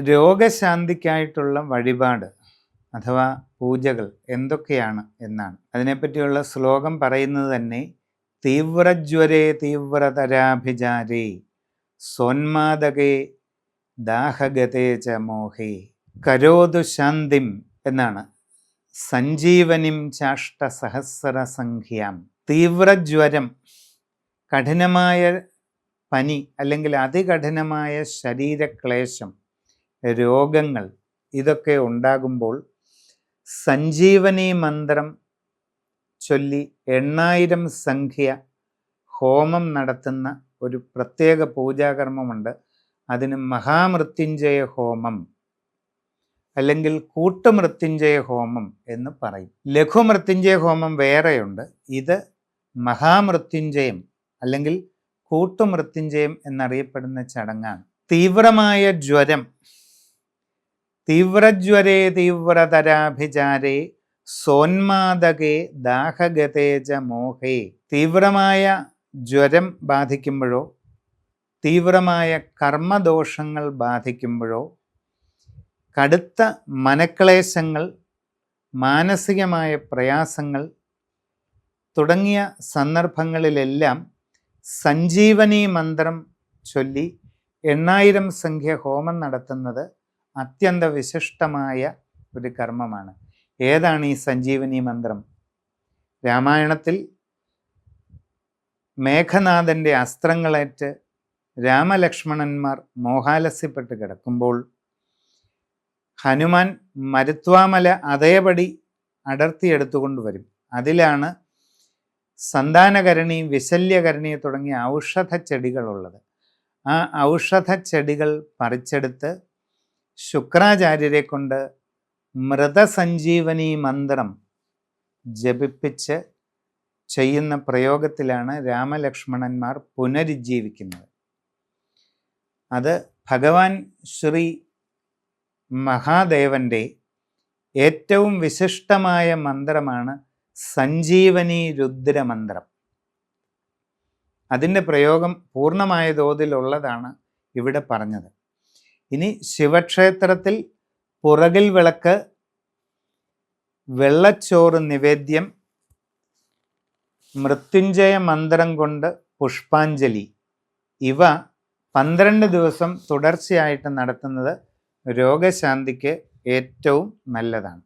രോഗശാന്തിക്കായിട്ടുള്ള വഴിപാട് അഥവാ പൂജകൾ എന്തൊക്കെയാണ് എന്നാണ്. അതിനെപ്പറ്റിയുള്ള ശ്ലോകം പറയുന്നത് തന്നെ തീവ്രജ്വരേ തീവ്രതരാഭിചാരേ സോന്മാദകേ ദാഹഗതേ ച മോഹേ കരോതു ശാന്തിം എന്നാണ്. സഞ്ജീവനിം ചാഷ്ടസഹസ്രസംഖ്യാം. തീവ്രജ്വരം, കഠിനമായ പനി അല്ലെങ്കിൽ അതികഠിനമായ ശരീരക്ലേശം, രോഗങ്ങൾ ഇതൊക്കെ ഉണ്ടാകുമ്പോൾ സഞ്ജീവനി മന്ത്രം ചൊല്ലി 8000 സംഖ്യ ഹോമം നടത്തുന്ന ഒരു പ്രത്യേക പൂജാകർമ്മമുണ്ട്. അതിന് മഹാമൃത്യുഞ്ജയ ഹോമം അല്ലെങ്കിൽ കൂട്ടുമൃത്യുഞ്ജയ ഹോമം എന്ന് പറയും. ലഘുമൃത്യുഞ്ജയ ഹോമം വേറെയുണ്ട്. ഇത് മഹാമൃത്യുഞ്ജയം അല്ലെങ്കിൽ കൂട്ടുമൃത്യുഞ്ജയം എന്നറിയപ്പെടുന്ന ചടങ്ങാണ്. തീവ്രമായ ജ്വരം, തീവ്രജ്വരേ തീവ്രതരാഭിചാരേ സോന്മാദകേ ദാഹഗതേ ച മോഹേ. തീവ്രമായ ജ്വരം ബാധിക്കുമ്പോഴോ തീവ്രമായ കർമ്മദോഷങ്ങൾ ബാധിക്കുമ്പോഴോ കടുത്ത മനക്ലേശങ്ങൾ, മാനസികമായ പ്രയാസങ്ങൾ തുടങ്ങിയ സന്ദർഭങ്ങളിലെല്ലാം സഞ്ജീവനി മന്ത്രം ചൊല്ലി 8000 സംഖ്യ ഹോമം നടത്തുന്നത് അത്യന്ത വിശിഷ്ടമായ ഒരു കർമ്മമാണ്. ഏതാണ് ഈ സഞ്ജീവനി മന്ത്രം? രാമായണത്തിൽ മേഘനാഥൻ്റെ അസ്ത്രങ്ങളേറ്റ് രാമലക്ഷ്മണന്മാർ മോഹാലസ്യപ്പെട്ട് കിടക്കുമ്പോൾ ഹനുമാൻ മരുത്വാമല അതേപടി അടർത്തിയെടുത്തുകൊണ്ട് വരും. അതിലാണ് സന്താനകരണി, വിശല്യകരണി തുടങ്ങിയ ഔഷധ ചെടികളുള്ളത്. ആ ഔഷധ ചെടികൾ പറിച്ചെടുത്ത് ശുക്രാചാര്യരെ കൊണ്ട് മൃതസഞ്ജീവനി മന്ത്രം ജപിപ്പിച്ച് ചെയ്യുന്ന പ്രയോഗത്തിലാണ് രാമലക്ഷ്മണന്മാർ പുനരുജ്ജീവിക്കുന്നത്. അത് ഭഗവാൻ ശ്രീ മഹാദേവൻ്റെ ഏറ്റവും വിശിഷ്ടമായ മന്ത്രമാണ് സഞ്ജീവനി രുദ്രമന്ത്രം. അതിൻ്റെ പ്രയോഗം പൂർണ്ണമായ തോതിലുള്ളതാണ് ഇവിടെ പറഞ്ഞത്. ഇനി ശിവക്ഷേത്രത്തിൽ പുറകിൽ വിളക്ക്, വെള്ളച്ചോറ് നിവേദ്യം, മൃത്യുഞ്ജയ മന്ത്രം കൊണ്ട് പുഷ്പാഞ്ജലി, ഇവ 12 ദിവസം തുടർച്ചയായിട്ട് നടത്തുന്നത് രോഗശാന്തിക്ക് ഏറ്റവും നല്ലതാണ്.